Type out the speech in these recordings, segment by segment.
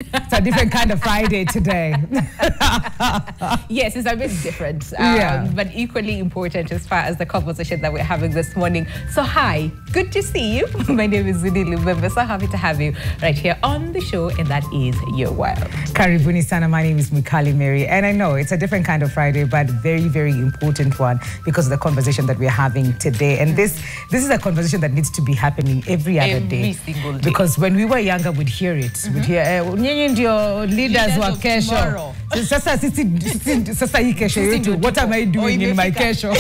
It's a different kind of Friday today. Yes, it's a bit different, but equally important as far as the conversation that we're having this morning. So hi, good to see you. My name is Zuni Lumembe. So happy to have you right here on the show, and that is Your World. Karibuni sana, my name is Mikali Mary, and I know it's a different kind of Friday, but very, very important one because of the conversation that we're having today. And this is a conversation that needs to be happening every other day. Every single day. Because when we were younger, we'd hear it. We'd hear, nyinyi ndio leaders wa kesho. Sasa hii kesho yetu, what am I doing in my kesho?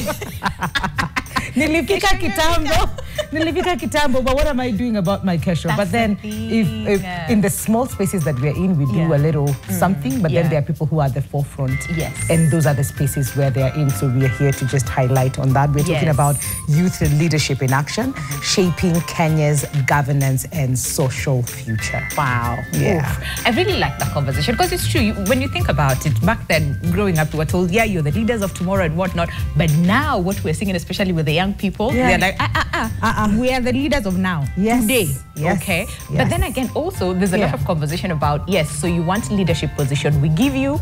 Nilifika kitambo, but what am I doing about my kesho? But then if in the small spaces that we're in, we do a little something, but then there are people who are at the forefront. Yes. And those are the spaces where they are in. So we are here to just highlight on that. We're talking about youth leadership in action, shaping Kenya's governance and social future. Wow. Yeah. Oof. I really like that conversation because it's true. When you think about it, back then, growing up, we were told, yeah, you're the leaders of tomorrow and whatnot. But now what we're seeing, especially with the young people, they're like, we are the leaders of now. Yes. Today. Yes. Okay. Yes. But then again, also, there's a lot of conversation about, yes, so you want leadership position, we give you,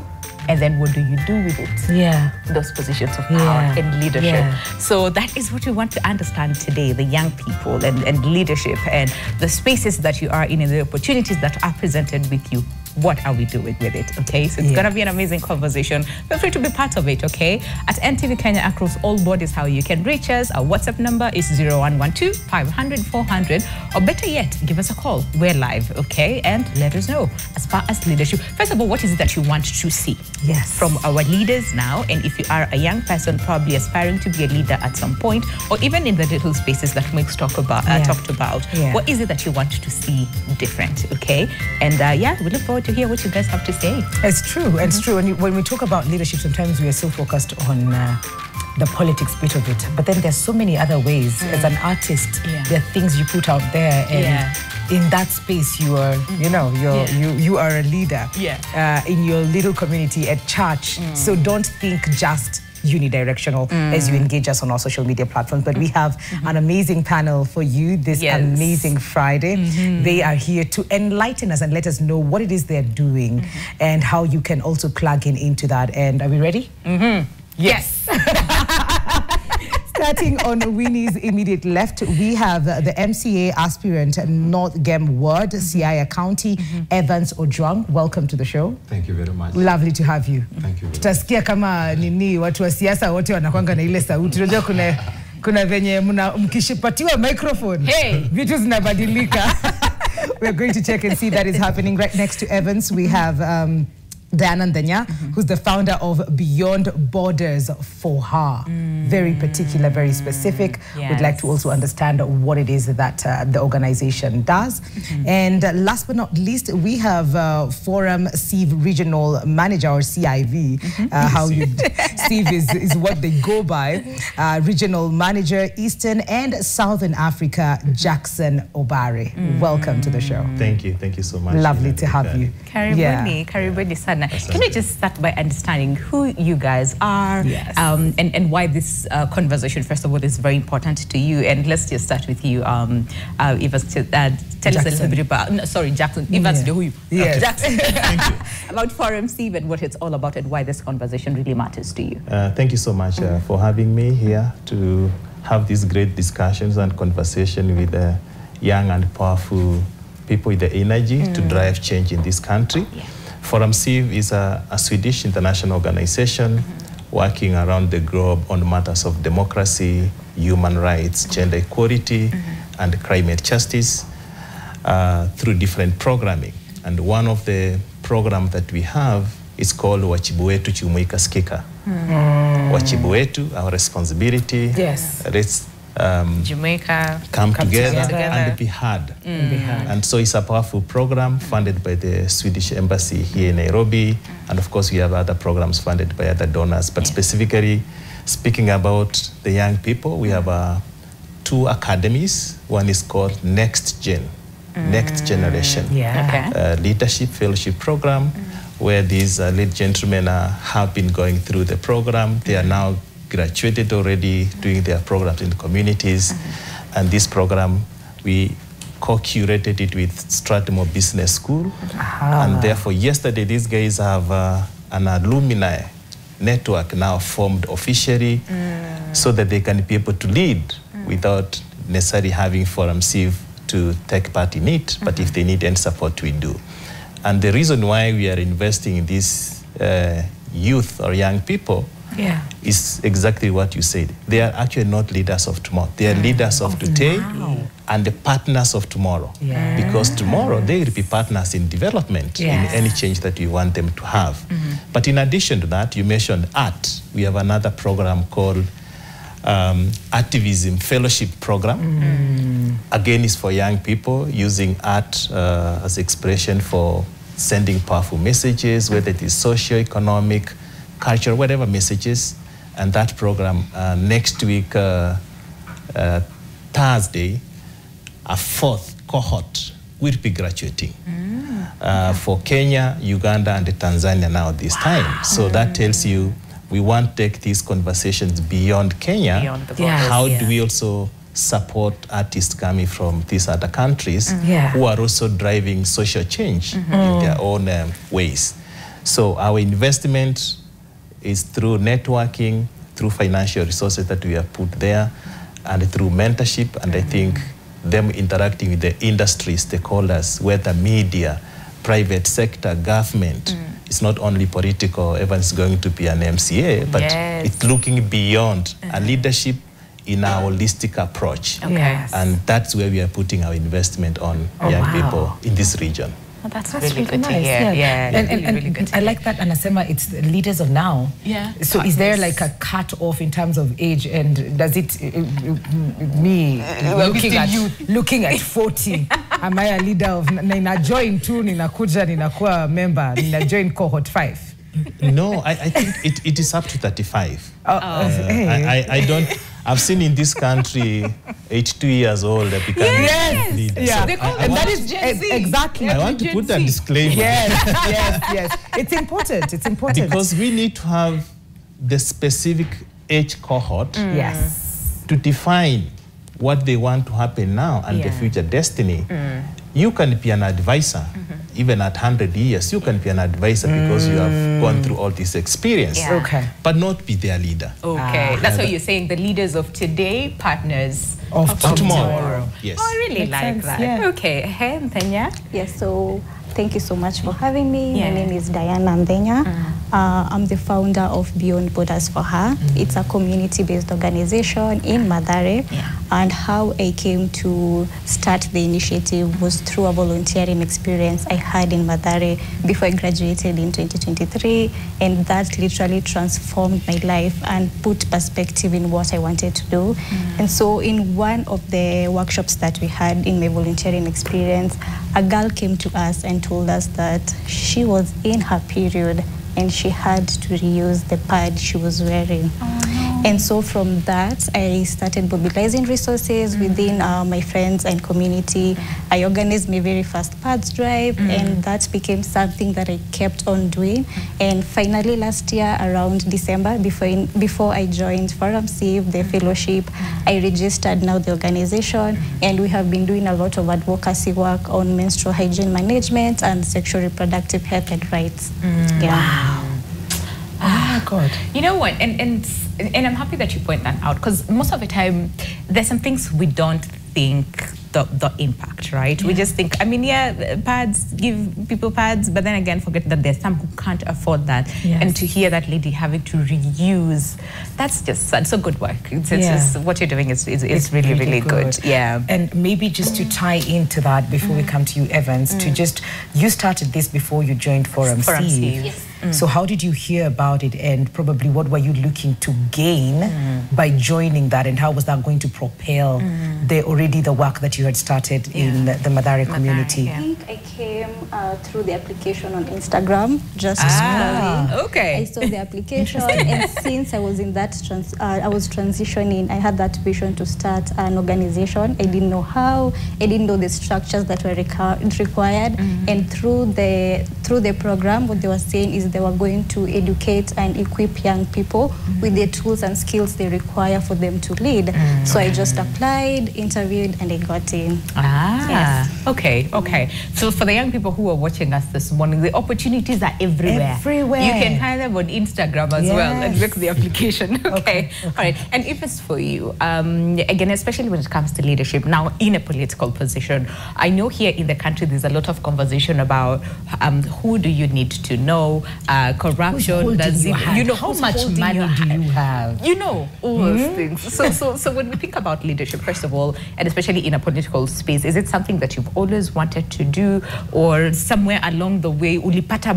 and then what do you do with it? Yeah. Those positions of power and leadership. Yeah. So that is what we want to understand today, the young people and leadership and the spaces that you are in and the opportunities that are presented with you. What are we doing with it, okay? So it's going to be an amazing conversation. Feel free to be part of it, okay? At NTV Kenya, across all borders, how you can reach us. Our WhatsApp number is 0112-500-400. Or better yet, give us a call. We're live, okay? And let us know. As far as leadership, first of all, what is it that you want to see from our leaders now? And if you are a young person, probably aspiring to be a leader at some point, or even in the little spaces that Mike's talked about, what is it that you want to see different, okay? And we look forward to hear what you guys have to say. It's true. It's true. And when we talk about leadership, sometimes we are so focused on the politics bit of it. But then there's so many other ways. As an artist, there are things you put out there, and in that space, you are, you are a leader in your little community at church. So don't think just unidirectional as you engage us on our social media platforms. But we have an amazing panel for you this amazing Friday. They are here to enlighten us and let us know what it is they're doing and how you can also plug into that. And are we ready? Yes. Starting on Winnie's immediate left, we have the MCA aspirant, North Gem Ward, Siaya County, Evans Ojwang. Welcome to the show. Thank you very much. Lovely to have you. Thank you. Tutasikia kama nini watu wa siasa wote wanakwanga na ile sauti. Unajua kuna venye mkishipatiwa microphone. Vitu zinabadilika. We're going to check and see that is happening. Right next to Evans, we have Diana Ndanya, who's the founder of Beyond Borders for Her. Very particular, very specific. We'd like to also understand what it is that the organization does. And last but not least, we have Forum CIV Regional Manager, or CIV, CIV is what they go by, Regional Manager, Eastern and Southern Africa, Jackson Obare. Welcome to the show. Thank you so much. Lovely to have you. Karibuni sana. Can we just start by understanding who you guys are and why this conversation, first of all, is very important to you? And let's just start with you, Evans, tell us a little bit about, Jackson. Evans, who you? Jackson. Thank you. About Forum CIV and what it's all about and why this conversation really matters to you. Thank you so much for having me here to have these great discussions and conversation with young and powerful people with the energy to drive change in this country. Forum CIV is a Swedish international organization working around the globe on matters of democracy, human rights, gender equality, and climate justice through different programming. And one of the programs that we have is called Wajibu Wetu Jumuika Sikika. Wajibu Wetu, our responsibility. Let's Jamaica come together and be heard. And so it's a powerful program funded by the Swedish Embassy here in Nairobi, and of course we have other programs funded by other donors, but specifically speaking about the young people, we have 2 academies. One is called Next Gen, Next Generation Leadership Fellowship Program, where these lead gentlemen have been going through the program. They are now graduated already, doing their programs in the communities. And this program, we co-curated it with Strathmore Business School. And therefore, yesterday, these guys have an alumni network now formed officially so that they can be able to lead without necessarily having Forum Civ to take part in it, but if they need any support, we do. And the reason why we are investing in these youth or young people is exactly what you said. They are actually not leaders of tomorrow. They are leaders of today and the partners of tomorrow. Because tomorrow they will be partners in development, in any change that we want them to have. But in addition to that, you mentioned art. We have another program called Activism Fellowship Program. Again, is for young people using art as expression for sending powerful messages, whether it is socio-economic, cultural, whatever messages. And that program next week, Thursday, a fourth cohort will be graduating for Kenya, Uganda, and Tanzania now this time. So that tells you we want to take these conversations beyond Kenya. Beyond the borders, how do we also support artists coming from these other countries who are also driving social change in their own ways? So our investment is through networking, through financial resources that we have put there, and through mentorship, and I think them interacting with the industry stakeholders, whether media, private sector, government. It's not only political, everyone's going to be an MCA, but it's looking beyond a leadership in our holistic approach. And that's where we are putting our investment on young people in this region. Oh, that's really good nice to hear. And really good I like that, Anasema, it's the leaders of now. So is there like a cut-off in terms of age, and does it, me looking at 40, am I a leader of, nina join two, nina kuja, nina kuwa member, nina join cohort 5? No, I think it is up to 35. I don't, I've seen in this country 82 years old that become leaders. So and that is Gen Z. Exactly. I want to put a disclaimer. Yes. It's important. It's important. Because we need to have the specific age cohort to define what they want to happen now and the future destiny. You can be an advisor. Even at 100 years, you can be an advisor because you have gone through all this experience, but not be their leader. That's what you're saying, the leaders of today, partners of tomorrow. Yes. Oh, I really like that. Okay, Ndenya? Yes, so thank you so much for having me. My name is Diana Ndenya. I'm the founder of Beyond Borders for Her. It's a community-based organization in Mathare. And how I came to start the initiative was through a volunteering experience I had in Mathare before I graduated in 2023. And that literally transformed my life and put perspective in what I wanted to do. And so in one of the workshops that we had in my volunteering experience, a girl came to us and told us that she was in her period and she had to reuse the pad she was wearing. And so from that, I started mobilizing resources within my friends and community. I organized my very first pads drive, and that became something that I kept on doing. And finally last year, around December, before I joined Forum Civ, the fellowship, I registered now the organization, and we have been doing a lot of advocacy work on menstrual hygiene management and sexual reproductive health and rights. Wow. Oh my God. You know what, and I'm happy that you point that out, because most of the time there's some things we don't think the impact, right? We just think, I mean, pads, give people pads, but then again forget that there's some who can't afford that. And to hear that lady having to reuse, that's just so good work. It's what you're doing is really, really good. And maybe just to tie into that before we come to you, Evans, to just, you started this before you joined Forum Civ. So how did you hear about it, and probably what were you looking to gain by joining that, and how was that going to propel the work that you had started in the Mathare community? I think I came through the application on Instagram, just scrolling. I saw the application, and since I was in that, I was transitioning, I had that vision to start an organization. I didn't know how, I didn't know the structures that were required, and through through the program, what they were saying is they were going to educate and equip young people with the tools and skills they require for them to lead. So I just applied, interviewed, and I got in. Yes. Okay. So for the young people who are watching us this morning, the opportunities are everywhere. You can find them on Instagram as well and make the application. Okay. All right. And if it's for you, again, especially when it comes to leadership, now in a political position, I know here in the country there's a lot of conversation about who do you need to know, corruption, how much money do you have? All those things. So when we think about leadership, first of all, and especially in a political space, is it something that you've always wanted to do, or somewhere along the way ulipata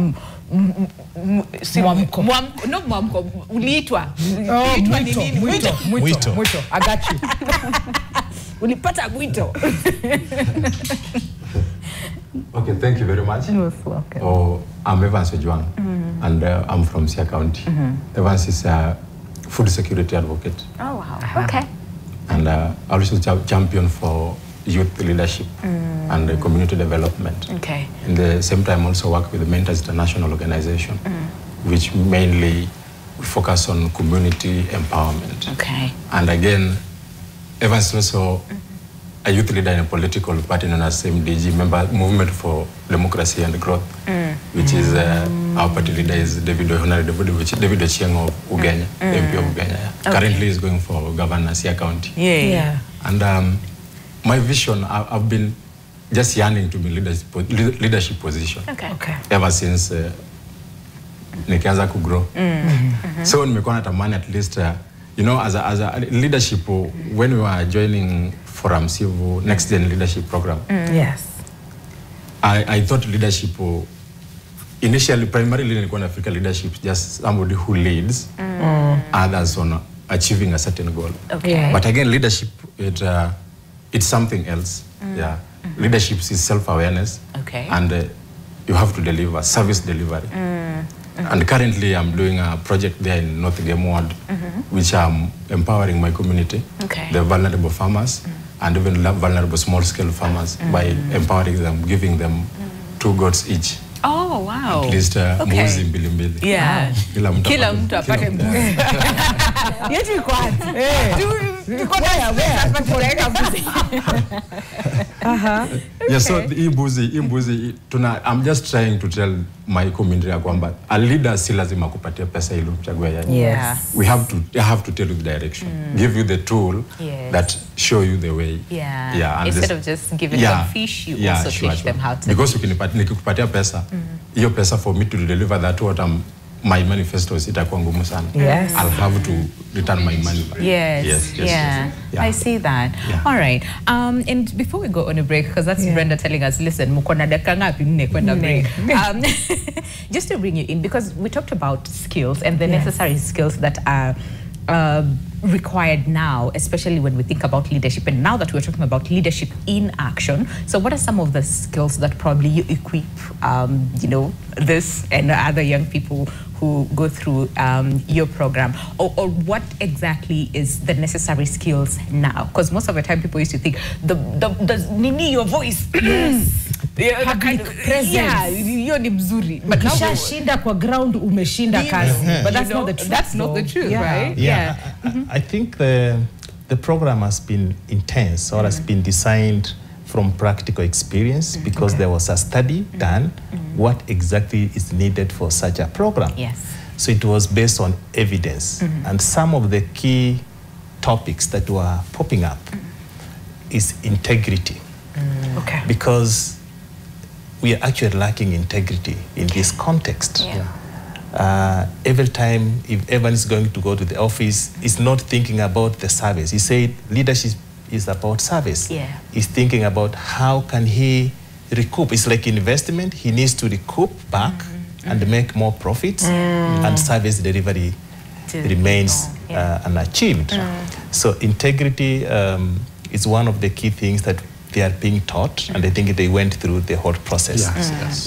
uliitwa mwito. I got you. Ulipata mwito. Okay, thank you very much. You're welcome. I'm Evans Ojwang, and I'm from Sia County. Evans is a food security advocate. Oh, wow. Okay. And also champion for youth leadership and community development. Okay. At the same time, also work with the Mentors International Organization, which mainly focus on community empowerment. Okay. And again, Evans is also a youth leader in a political party known as MDG, Movement for Democracy and Growth, which is our party leader is David Ochieng of Ugenya, MP of Ugenya. Okay. Currently is going for governor Sia County. Yeah. And my vision, I've been just yearning to be leadership position. Okay. Ever since nikianza ku grow. So nimekuwa natamani at least as a leadership, when we were joining Forum Sivu Next Gen Leadership Program. Yes. I thought leadership initially, primarily in Africa, leadership just somebody who leads others on achieving a certain goal. Okay. But again, leadership it's something else. Yeah. Leadership is self-awareness. Okay. And you have to deliver service delivery. And currently, I'm doing a project there in North Game Ward, which I'm empowering my community, the vulnerable farmers, and even vulnerable small-scale farmers by empowering them, giving them 2 goats each. Oh, wow. At least mbuzi mbili. Yeah. Kila mtu apate mbuzi. Yetu iko wapi? Yeah, so imbuzi I'm just trying to tell my community kwamba a leader si lazima kupatia pesa ili uchague yeye. Yes. I have to tell you the direction. Give you the tool that show you the way. Yeah. Instead of just giving them fish, you also teach them how to. Because nikikupatia pesa, hiyo pesa for me to deliver that what my manifesto itakuwa ngumu sana. Yes. I'll have to return my money back. Yes. I see that. Yeah. All right. And before we go on a break, because that's Brenda telling us, listen, mukona dakika ngapi nne kwenda break. Just to bring you in, because we talked about skills and the necessary skills that are required now, especially when we think about leadership. And now that we're talking about leadership in action, so what are some of the skills that probably you equip, this and other young people who go through your program, or what exactly is the necessary skills now? Because most of the time people used to think the your voice, public presence, hiyo ni mzuri, but now ukishinda kwa ground umeshinda kazi, but that's not the truth. That's not the truth, right? Yeah. I think the program has been intense, or has been designed from practical experience, because there was a study done what exactly is needed for such a program. Yes. So it was based on evidence, and some of the key topics that were popping up is integrity. Okay. Because we are actually lacking integrity in this context. Every time, if Evan is going to go to the office, he's not thinking about the service. He said leadership is about service. He's thinking about how can he recoup. It's like investment. He needs to recoup back and make more profits, and service delivery remains unachieved. So integrity is one of the key things that they are being taught, and I think they went through the whole process.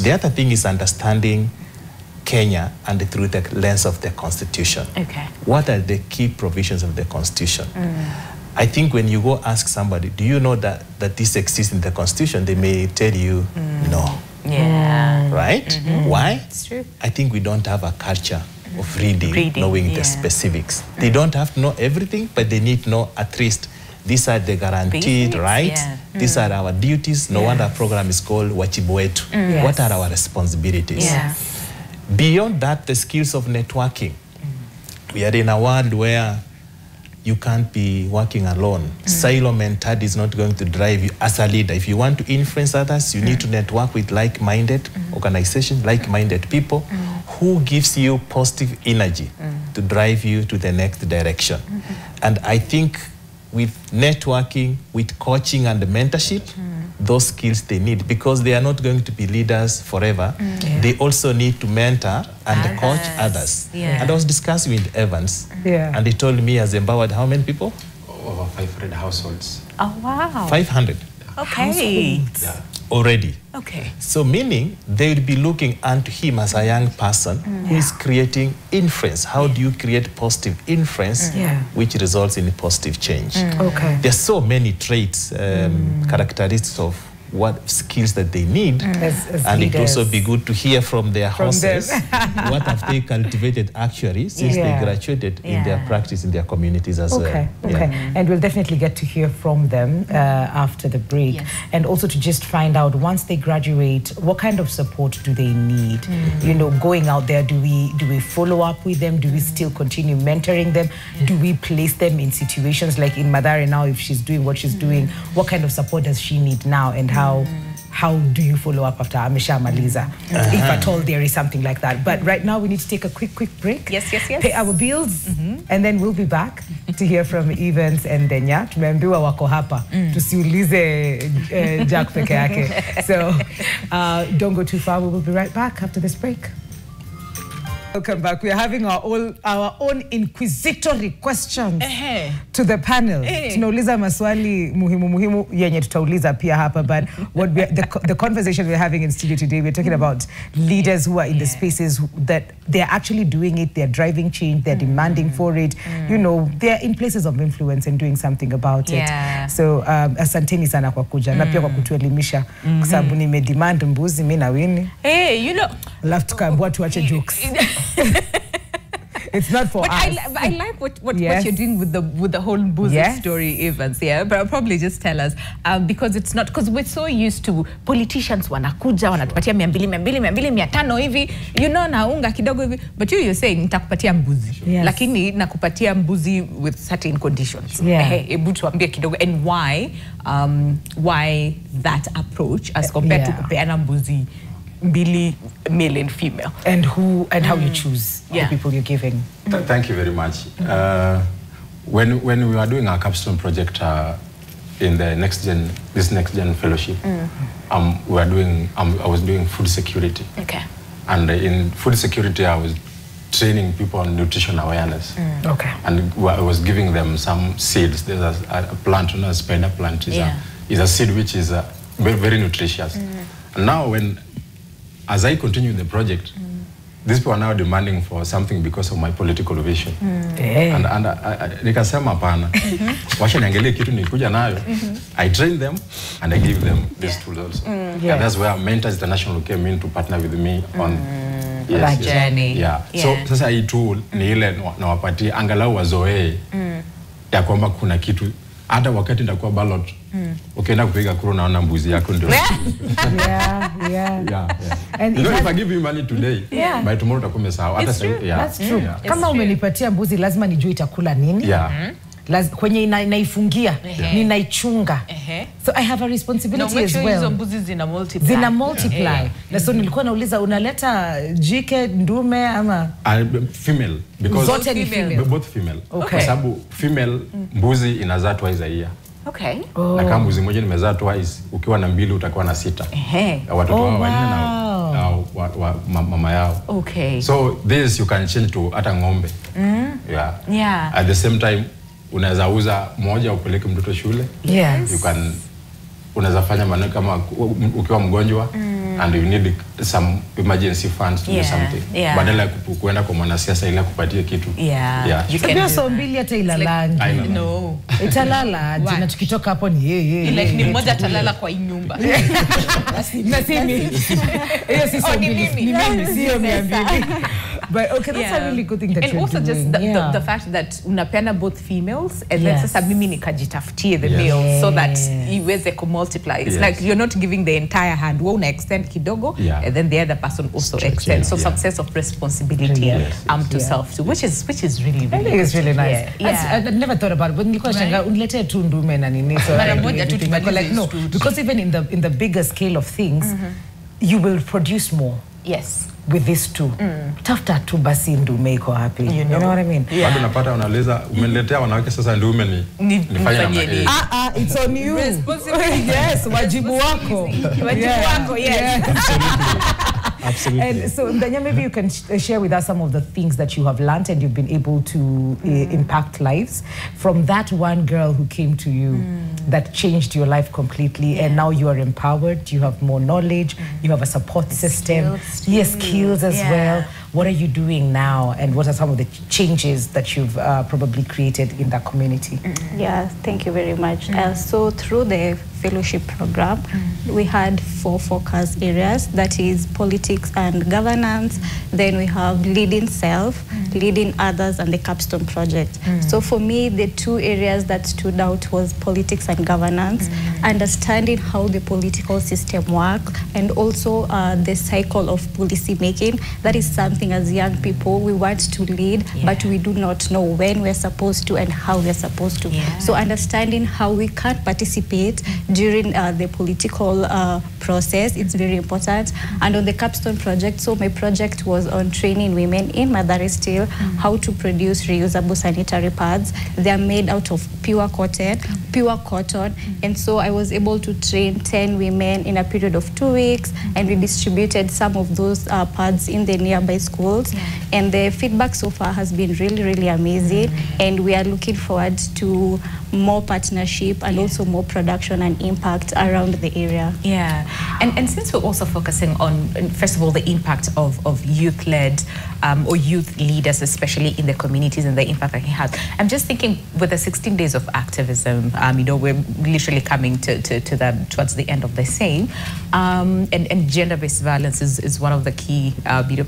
The other thing is understanding Kenya and through the lens of the Constitution. Okay. What are the key provisions of the Constitution? I think when you go ask somebody, do you know that this exists in the Constitution? They may tell you no. Yeah. Right? Why? It's true. I think we don't have a culture of reading knowing the specifics. They don't have to know everything, but they need to know at least these are the guaranteed rights. These are our duties. No wonder our program is called Wajibu Wetu. What are our responsibilities? Beyond that, the skills of networking. We are in a world where you can't be working alone. Silo mentality is not going to drive you as a leader. If you want to influence others, you need to network with like-minded organizations, like-minded people who gives you positive energy to drive you to the next direction. And I think with networking, with coaching and the mentorship, those skills they need, because they are not going to be leaders forever. They also need to mentor and coach others. And I was discussing with Evans, and he told me has empowered how many people? Over 500 households. Oh, wow. 500. Okay. Already. Okay. So meaning they will be looking unto him as a young person who is creating influence. How do you create positive influence which results in positive change? Okay. There's so many traits, characteristics of what skills that they need, as and leaders. it also be good to hear from their horses what have they cultivated actually since they graduated in their practice in their communities as well. And we'll definitely get to hear from them after the break, and also to just find out once they graduate what kind of support do they need. You know, going out there, do we follow up with them? Do we still continue mentoring them? Do we place them in situations like in Mathare now, if she's doing what she's doing, what kind of support does she need now, and how do you follow up after Amisha Maliza, if at all there is something like that? But right now we need to take a quick break. Pay our bills, and then we'll be back to hear from Evans and Denya. Tumeambiwa wako hapa, tusiulize Jack peke yake. So don't go too far. We will be right back after this break. Welcome back. We are having our own inquisitory questions to the panel. Tunauliza maswali muhimu yenye tutauliza pia hapa, but what the conversation we're having in studio today, we're talking about leaders who are in the spaces that they're actually doing it, they're driving change, they're demanding for it. You know, they're in places of influence and doing something about it. So asanteni sana kwa kuja na pia kwa kutuelimisha, kwa sababu nimedemand mbuzi mimi na Winnie. Hey, you know, love tukaambiwa tuache jokes. It's not for us. I like what you're doing with the whole Mbuzi story, Evans. But I'll probably just tell us because it's not, because we're so used to politicians wanakuja wanatupatia 200 500 hivi, you know, na unga kidogo hivi, but you're saying nitakupatia mbuzi, lakini nakupatia mbuzi with certain conditions. Hebu tuambie kidogo, and why that approach as compared to kupeana mbuzi mbili, male and female, and how you choose the people you're giving. Thank you very much. When we were doing our capstone project in the next gen fellowship, I was doing food security. And in food security, I was training people on nutrition awareness. And I was giving them some seeds. There's a plant known as spider plant. Is a seed which is very, very nutritious. And now as I continue the project, these people are now demanding for something because of my political vision. And nikasema hapana, wacha niangalie kitu nikuja nayo. I train them and I give them these tools also. And that's where Mentors International came in to partner with me on that journey. So sasa hii tool ni ile nawapatia angalau wazoee ya kwamba kuna kitu, hata wakati nitakuwa ballot ukienda kupiga kura naona mbuzi yako ndio. And you know, if I give you money today, by tomorrow utakuwa umesahau. That's true. Kama umenipatia mbuzi lazima nijue itakula nini. Kwenye naifungia, ninaichunga. So I have a responsibility as well. Hizo mbuzi zina multiply. Na so nilikuwa nauliza unaleta jike, ndume ama female, because zote ni female. Both female. Kwa sababu female mbuzi inazaa twice a year. Na kama mbuzi moja nimezaa twice, ukiwa na 2 utakuwa na 6. Watoto wao wanne na mama yao. So this you can change to hata ng'ombe. At the same time unaweza uza moja upeleke mtoto shule. You can unaweza fanya maneno kama ukiwa mgonjwa and you need some emergency funds to do something. Badala ya kuenda kwa mwanasiasa ili akupatie kitu. You can so mbili hata ilalanja. No. Italala na tukitoka hapo ni yeye. Like ni mmoja atalala kwa nyumba. Na si mimi. Hiyo si so mbili. Ni mimi sio mimi. But okay, that's a really good thing that and you're also doing. just the fact that unapenda both females and then sasa mimi nikajitafutie the male so that iweze ku multiply. It's like you're not giving the entire hand. Wewe una extend kidogo and then the other person also extends. So some sense of responsibility to self too, which is really I think it's really nice. I've never thought about it, but nilikuwa shanga uniletee tu ndume na nini so mara moja tu like no, because even in the bigger scale of things you will produce more. Yes. With this too. Tafuta tu basi ndume iko happy. You know what I mean? Bado unapata unaleza umeniletea wanawake sasa ndume nifanye namna hii. It's on you. Yes, wajibu wako. Wajibu wako, yes. Absolutely. And so, Ndanya, maybe you can share with us some of the things that you have learned and you've been able to impact lives from that one girl who came to you that changed your life completely, and now you are empowered, you have more knowledge, you have a support system, skills as well. What are you doing now, and what are some of the changes that you've probably created in that community? Yeah, thank you very much. So through the fellowship program, we had 4 focus areas, that is politics and governance, then we have leading self, leading others, and the capstone project. So for me, the 2 areas that stood out was politics and governance, understanding how the political system works, and also the cycle of policy making. That is something as young people we want to lead, but we do not know when we're supposed to and how we're supposed to. So understanding how we can participate during the political process, it's very important. And on the capstone project, so my project was on training women in Mathare Steel how to produce reusable sanitary pads. They are made out of pure cotton, and so I was able to train 10 women in a period of 2 weeks, and we distributed some of those pads in the nearby schools, and the feedback so far has been really, really amazing, and we are looking forward to more partnership and also more production and impact around the area. And since we're also focusing on, first of all, the impact of youth-led or youth leaders, especially in the communities and the impact that he has, I'm just thinking with the 16 days of activism, you know, we're literally coming towards the end of the same, and gender-based violence is one of the key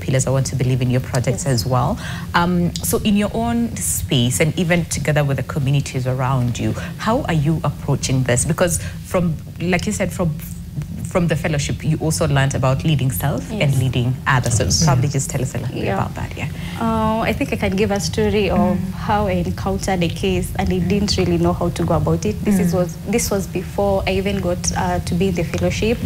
pillars I want to believe in your projects as well. So in your own space and even together with the communities around you, how are you approaching this? Because from, like you said, from the fellowship, you also learned about leading self and leading others. So probably just tell us a little bit about that. I think I can give a story of how I encountered a case and I didn't really know how to go about it. This was before I even got to be in the fellowship.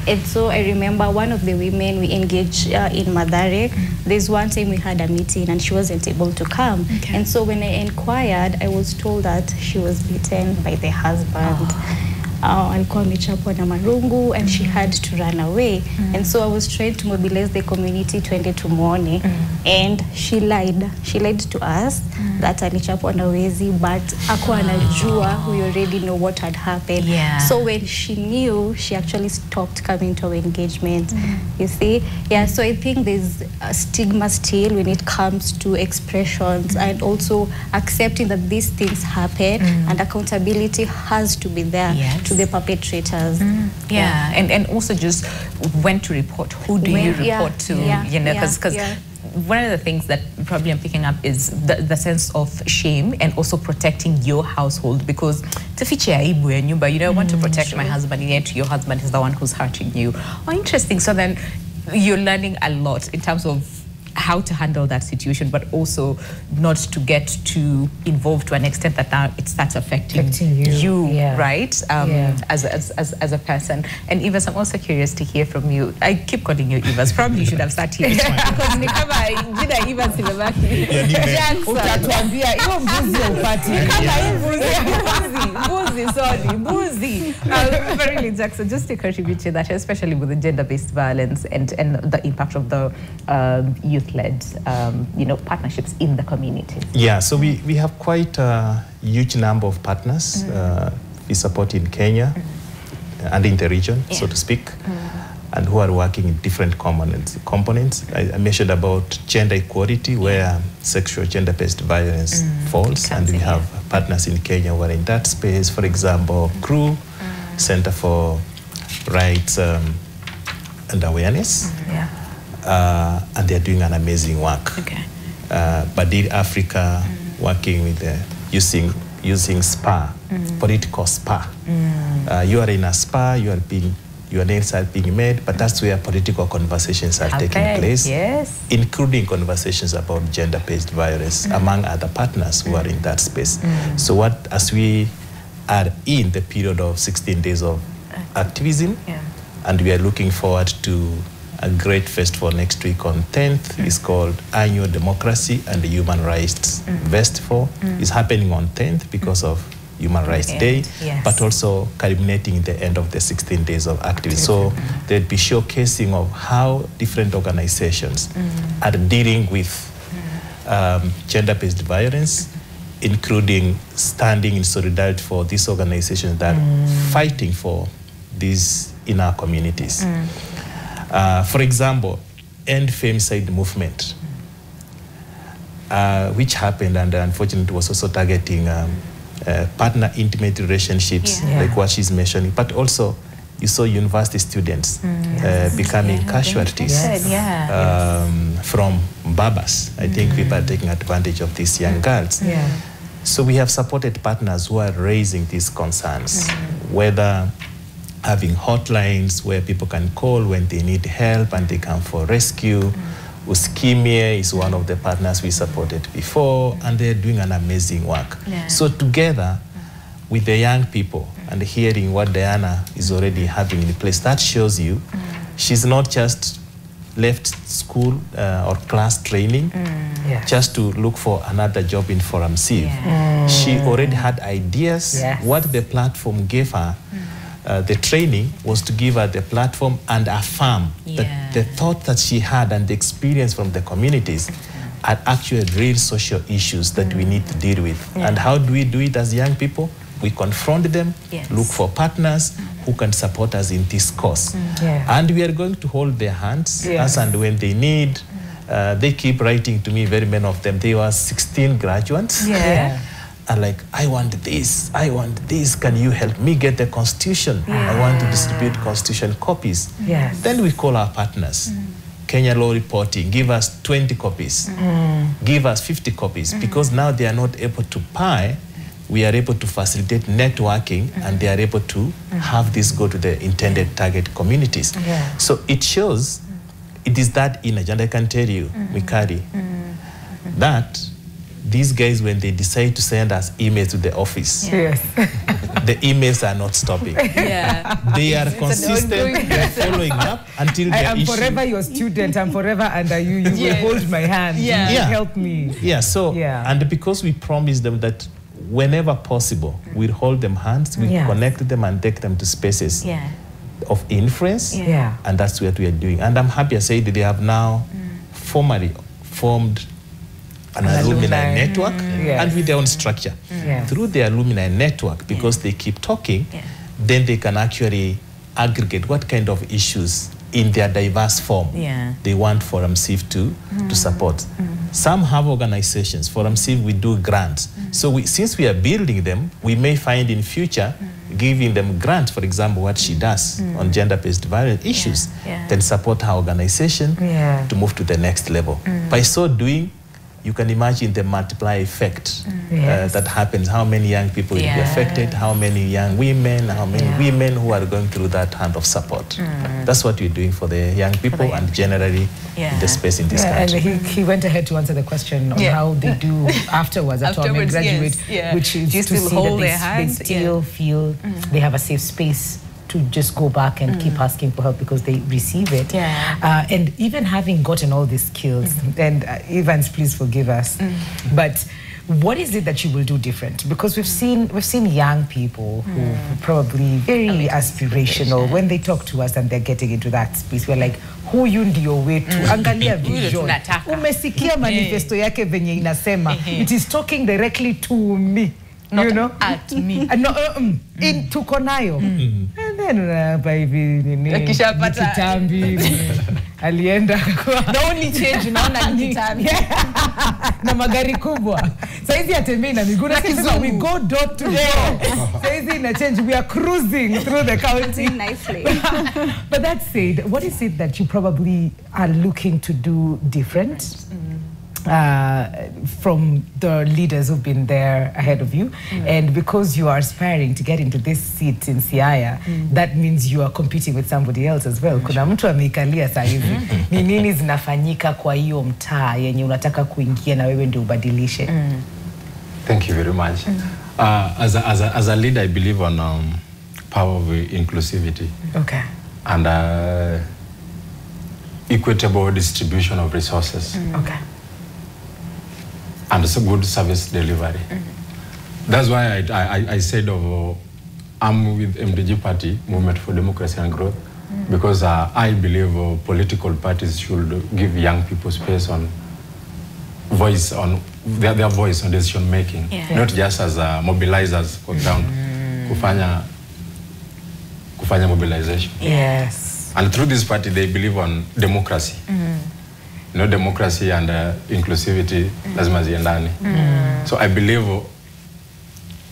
And so I remember one of the women we engaged in Mathare. There's one time we had a meeting and she wasn't able to come. And so when I inquired, I was told that she was beaten by the husband. Alikuwa amechapwa na marungu, and she had to run away. And so I was trying to mobilize the community twende tumuone, and she lied to us that alichapwa na wezi, but hakuwa anajua, we already know what had happened. So when she knew, she actually stopped coming to our engagement. You see? So I think there's a stigma still when it comes to expressions, and also accepting that these things happen, and accountability has to be there to the perpetrators. And also just when to report, who do you report to, you know, because one of the things that probably I'm picking up is the sense of shame and also protecting your household, because tufiche aibu ya nyumba, you know, I want to protect my husband, yet your husband is the one who's hurting you. Interesting. So then you're learning a lot in terms of how to handle that situation, but also not to get too involved to an extent that now it starts affecting you right? As a person. And Evas, I'm also curious to hear from you. I keep calling you Evas. Probably you should have started here. Because ni kama jina Evas imebaki. Utatuambia hiyo mbuzi ya upati. Mbuzi. Very Jackson, just to contribute to that, especially with the gender-based violence and the impact of the youth-led, you know, partnerships in the community. So we have quite a huge number of partners we support in Kenya. and in the region, so to speak, and who are working in different components. I mentioned about gender equality, where sexual gender-based violence falls, and we have partners in Kenya who are in that space. For example, CRU, Center for Rights and Awareness, and they're doing an amazing work. Badil Africa, working with using SPA, political SPA. You are in a SPA, your names are being made, but that's where political conversations are taking place, including conversations about gender-based violence among other partners who are in that space. So as we are in the period of 16 days of activism, and we are looking forward to a great festival next week on 10th. It's called Annual Democracy and Human Rights Festival. It's happening on 10th because of Human Rights Day, but also culminating in the end of the 16 days of activism. So there'll be showcasing of how different organizations are dealing with gender-based violence, including standing in solidarity for these organizations that are fighting for this in our communities. For example, End Femicide movement, which happened and unfortunately was also targeting partner intimate relationships, like what she's mentioning, but also you saw university students becoming casualties from Babas. I think people are taking advantage of these young girls. So we have supported partners who are raising these concerns, whether having hotlines where people can call when they need help and they come for rescue. Uskimie is one of the partners we supported before, and they're doing an amazing work. So together with the young people and hearing what Diana is already having in place, that shows you she's not just left school or class training just to look for another job in Forum Civ. She already had ideas. What the platform gave her, the training was to give her the platform and affirm that the thought that she had and the experience from the communities are actually real social issues that we need to deal with. And how do we do it as young people? We confront them, look for partners who can support us in this cause. And we are going to hold their hands as and when they need. They keep writing to me, very many of them. They were 16 graduates. And like, I want this, can you help me get the constitution? I want to distribute constitution copies. Then we call our partners. Kenya Law Reporting, give us 20 copies, give us 50 copies, because now they are not able to buy. We are able to facilitate networking, and they are able to have this go to the intended target communities. So it shows it is that image, and I can tell you, Mikari, that these guys, when they decide to send us emails to the office, the emails are not stopping. They are consistent, they are following up until they I'm forever your student, I'm forever under you, you will hold my hand, you will help me. And because we promise them that whenever possible, we'll hold them hands, we connect them and take them to spaces of influence, and that's what we are doing. And I'm happy to say that they have now formally formed an alumni network, and with their own structure. Through the alumni network, because they keep talking, then they can actually aggregate what kind of issues in their diverse form they want Forum Civ to support. Some have organizations. Forum Civ, we do grants. So since we are building them, we may find in future giving them grants, for example, what she does on gender-based violence issues, then support her organization to move to the next level. By so doing, you can imagine the multiply effect that happens, how many young people will be affected, how many young women, how many women who are going through that hand of support. That's what we're doing for the young people and generally in the space in this country. And he went ahead to answer the question on how they do afterwards at home and graduate, which is to see that they still feel they have a safe space to just go back and keep asking for help because they receive it. And even having gotten all these skills, and Evans, please forgive us, but what is it that you will do different? Because we've seen young people who are probably very aspirational. When they talk to us and they're getting into that space, we're like, huyu ndio wetu, angalia vision. Umesikia manifesto yake venye inasema. It is talking directly to me. Not you know, at me. Tuko nayo. And then unapa hivi nini kitambi alienda kwa the only change unaona ni kitambi na magari kubwa saizi atembei na miguu na kisema we go door to door saizi na change we are cruising through the county nicely. But that said, what is it that you probably are looking to do different from the leaders who've been there ahead of you? And because you are aspiring to get into this seat in Siaya, that means you are competing with somebody else as well. Kuna mtu ameikalia saa hivi. Ni nini zinafanyika kwa hiyo mtaa yenye unataka kuingia na wewe ndio ubadilishe? Thank you very much. As a leader, I believe on power of inclusivity. Okay. And equitable distribution of resources. Okay. And it's a good service delivery. That's why I said I'm with MDG Party, Movement for Democracy and Growth, because I believe political parties should give young people space on voice, on their voice on decision making, not just as mobilizers for ground, kufanya mobilization. Yes. And through this party, they believe on democracy. You know, democracy and inclusivity, lazima ziendane. So I believe,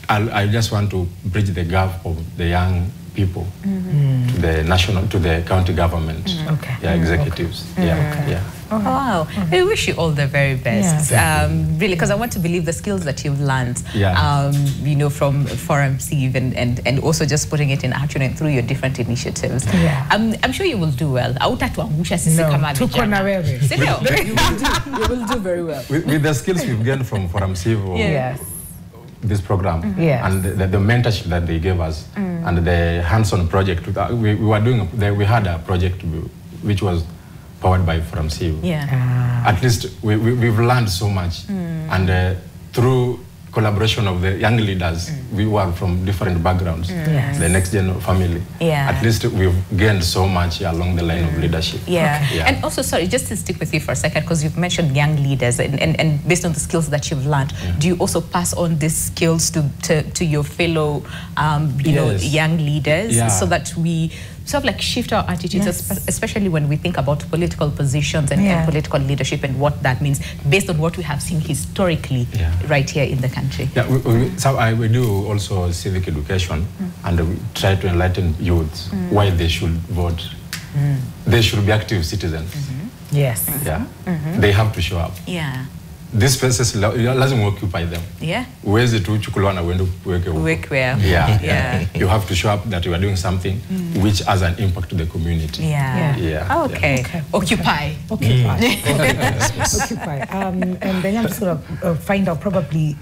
I just want to bridge the gap of the young people to the national, to the county government, executives. Yeah. Oh, wow. I wish you all the very best. Really, because I want to believe the skills that you've learned, you know, from Forum CIV and also just putting it in action and through your different initiatives. I'm sure you will do well. Tuko na wewe. You will do very well. With the skills we've gained from Forum CIV, this program, and the mentorship that they gave us, and the hands-on project, we had a project which was powered by Forum CIV. At least we've learned so much, and through collaboration of the young leaders, we were from different backgrounds, the next gen family. At least we've gained so much along the line of leadership. And also, sorry, just to stick with you for a second, because you've mentioned young leaders, and based on the skills that you've learned, do you also pass on these skills to your fellow, you know, young leaders, so that we sort of like shift our attitudes, especially when we think about political positions and political leadership and what that means based on what we have seen historically right here in the country? So we do also civic education, and we try to enlighten youths why they should vote. They should be active citizens. Yes. They have to show up. These spaces lazima occupy them. Uwezi tu chukuliwa na uende kuweke. You have to show up that you are doing something which has an impact to the community. Okay. Occupy. Occupy. And then I'm just going to find out probably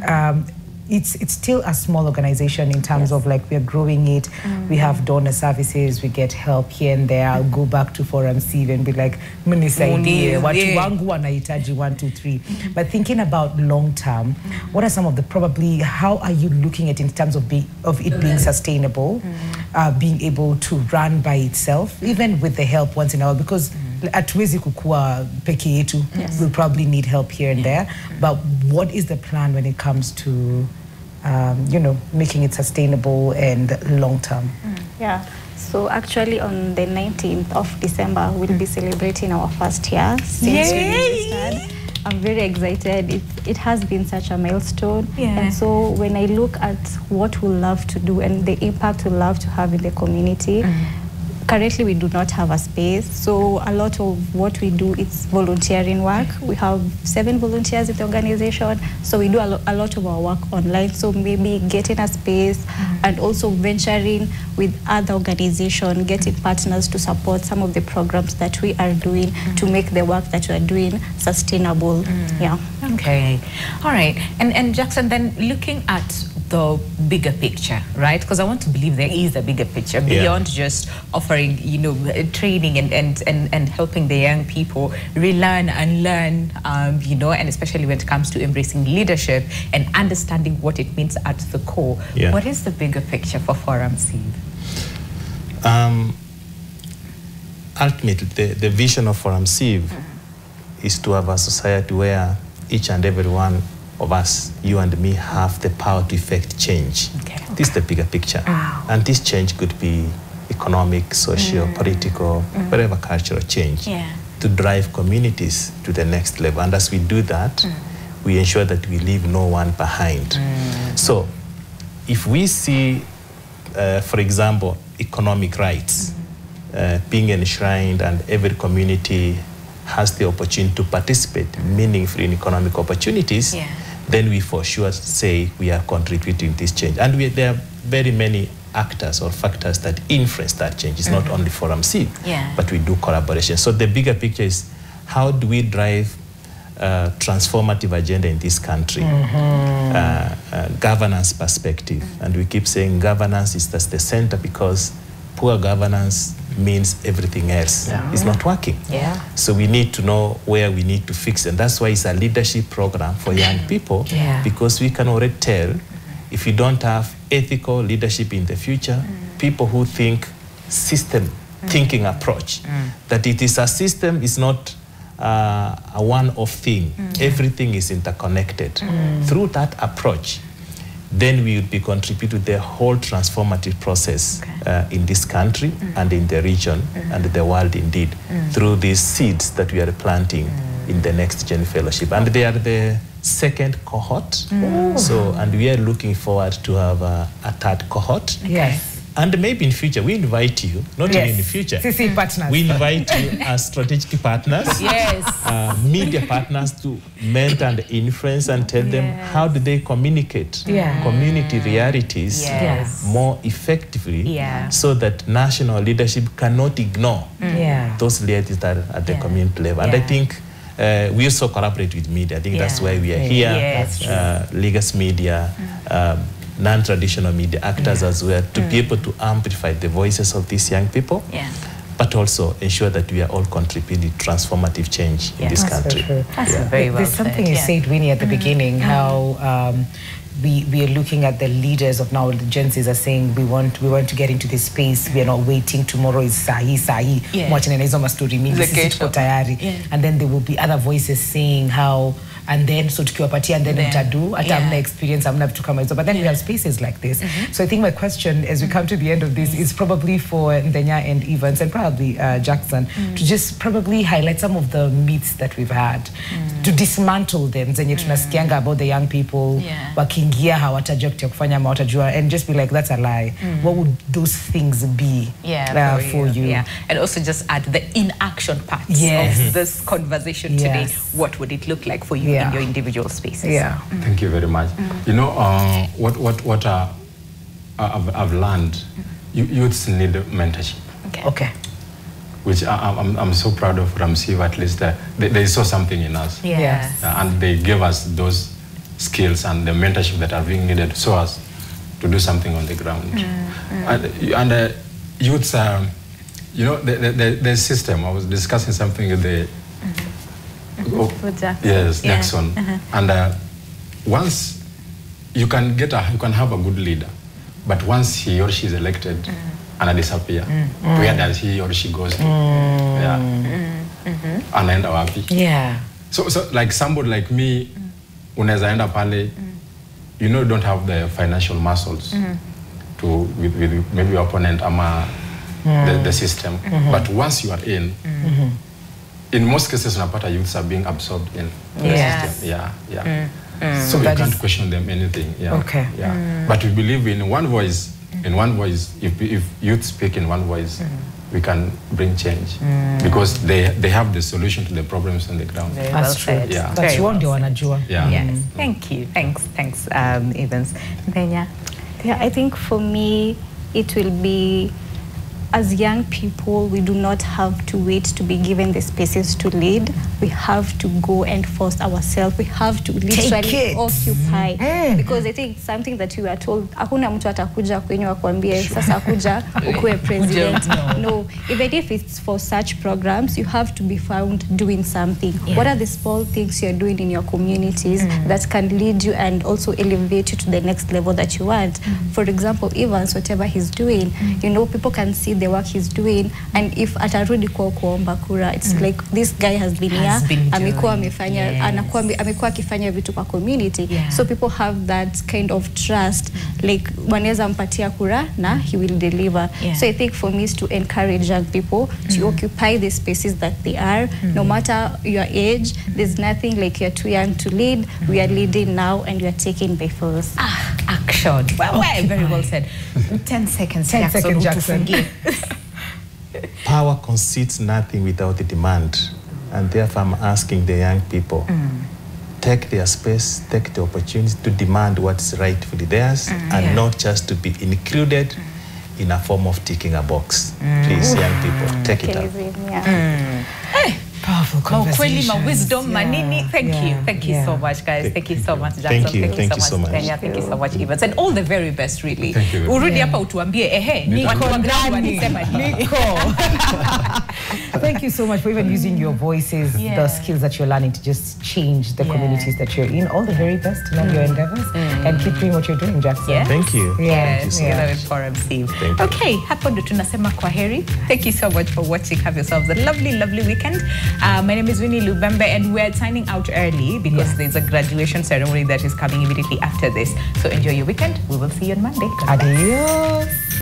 it's still a small organization in terms of like we're growing it. We have donor services, we get help here and there. I'll go back to Forum CIV and be like, mnisaidie, watu wangu wanahitaji 1, 2, 3. But thinking about long term, what are some of the how are you looking at it in terms of it being sustainable, being able to run by itself, even with the help once in a while, because hatuwezi kukua peke yetu. We'll probably need help here and there. But what is the plan when it comes to you know, making it sustainable and long-term? So actually on the 19th of December, we'll be celebrating our first year since we registered. I'm very excited. It has been such a milestone. And so when I look at what we love to do and the impact we love to have in the community, currently we do not have a space, so a lot of what we do is volunteering work. We have 7 volunteers in the organization, so we do a lot of our work online. So maybe getting a space and also venturing with other organizations, getting partners to support some of the programs that we are doing to make the work that we are doing sustainable. Okay, all right. And Jackson, then looking at the bigger picture, right? Because I want to believe there is a bigger picture beyond just offering, you know, training and helping the young people relearn and learn, you know, and especially when it comes to embracing leadership and understanding what it means at the core. What is the bigger picture for Forum CIV? Ultimately, the vision of Forum CIV is to have a society where each and every one of us, you and me, have the power to effect change. This is the bigger picture. And this change could be economic, social, political, whatever cultural change to drive communities to the next level. And as we do that, we ensure that we leave no one behind. So if we see, for example, economic rights being enshrined and every community has the opportunity to participate meaningfully in economic opportunities, then we for sure say we are contributing to this change. And there are very many actors or factors that influence that change. It's not only Forum C, but we do collaboration. So the bigger picture is, how do we drive transformative agenda in this country? Governance perspective. And we keep saying governance is just the center, because poor governance means everything else is not working. So we need to know where we need to fix, and that's why it's a leadership program for young people, because we can already tell if you don't have ethical leadership in the future, people who think system thinking approach, that it is a system, is not a one-off thing. Everything is interconnected. Through that approach, then we would be contributing to the whole transformative process in this country and in the region and the world indeed, through these seeds that we are planting in the Next Gen Fellowship. And they are the second cohort. So, and we are looking forward to have a third cohort. And maybe in future, we invite you, not even in the future, CC partners. We invite you as strategic partners, media partners, to mentor and influence and tell them how do they communicate community realities more effectively, so that national leadership cannot ignore those realities that are at the community level. And I think we also collaborate with media. I think that's why we are here, Legacy Media, non-traditional media actors as well, to be able to amplify the voices of these young people, but also ensure that we are all contributing to transformative change in this country. That's very well There's something you said, Winnie, at the beginning, how we are looking at the leaders of now, the Gen Zs are saying we want to get into this space. We are not waiting. Tomorrow is sahi. Watching an Izoma story, and then there will be other voices saying how. And then so tukiwapatia and then mtadu hata experience amna vitu kama hizo, but then we have spaces like this. So I think my question as we come to the end of this is probably for Ndenya and Evans and probably Jackson to just probably highlight some of the myths that we've had, to dismantle them zenye tunasikianga about the young people wakiingia hawatajua kitu ya kufanya ama watajua, and just be like, that's a lie. What would those things be for you? And also just add the inaction part of this conversation today. What would it look like for you in your individual spaces? Thank you very much. You know, what I've learned, youths need mentorship. Okay. Which I'm so proud of Ramsiv, at least they saw something in us. And they gave us those skills and the mentorship that are being needed so as to do something on the ground. And youths, you know, the system, I was discussing something with the Jackson. And once you can have a good leader, but once he or she is elected and disappear, where does he or she goes to? Anaenda wapi? So like somebody like me, unaweza enda pale, you know, don't have the financial muscles to with maybe your opponent ama the system. But once you are in most cases, unapata youths are being absorbed in the system. So you can't question them anything. But we believe in one voice. In one voice, if youth speak in one voice, we can bring change because they have the solution to the problems on the ground. That's true. But you won't do wanajua. Thank you. Thanks, Evans. Ndenya? I think for me, it will be, as young people, we do not have to wait to be given the spaces to lead. We have to go and force ourselves. We have to literally occupy. Because I think something that we were told, hakuna mtu atakuja kwenye wakwambie sasa kuja ukue president. No, even if it's for such programs, you have to be found doing something. What are the small things you're doing in your communities that can lead you and also elevate you to the next level that you want? For example, Evans, whatever he's doing, you know, people can see the work he's doing, and if atarudi kwa kuomba kura, it's like this guy has been here, amekuwa amefanya, amekuwa akifanya vitu kwa community, so people have that kind of trust, like wanaweza mpatia kura na he will deliver. So I think for me is to encourage young people to occupy the spaces that they are, no matter your age. There's nothing like you're too young to lead. We are leading now, and we are taking by force. Action. Well, very well said. 10 seconds. 10 seconds, Jackson. Power concedes nothing without the demand, and therefore I'm asking the young people, take their space, take the opportunity to demand what's rightfully theirs, and not just to be included in a form of ticking a box. Please, young people, take it up. Hey. Powerful conversation. Wisdom, manini. Thank you so much, guys. Thank you so much, Jackson. Thank you so much. Kenya. Thank you so much, Evans, and all the very best, really. Thank you. Urudi hapa utuambie, Nico. Thank you so much for even using your voices, the skills that you're learning to just change the communities that you're in. All the very best in all your endeavors, and keep doing what you're doing, Jackson. Yes. Thank you. Yes, Forum Steve. Okay, hapo ndo tunasema kwaheri. Thank you so much for watching. Have yourselves a lovely, lovely weekend. My name is Winnie Lubembe, and we're signing out early because there's a graduation ceremony that is coming immediately after this. So enjoy your weekend. We will see you on Monday. Adios.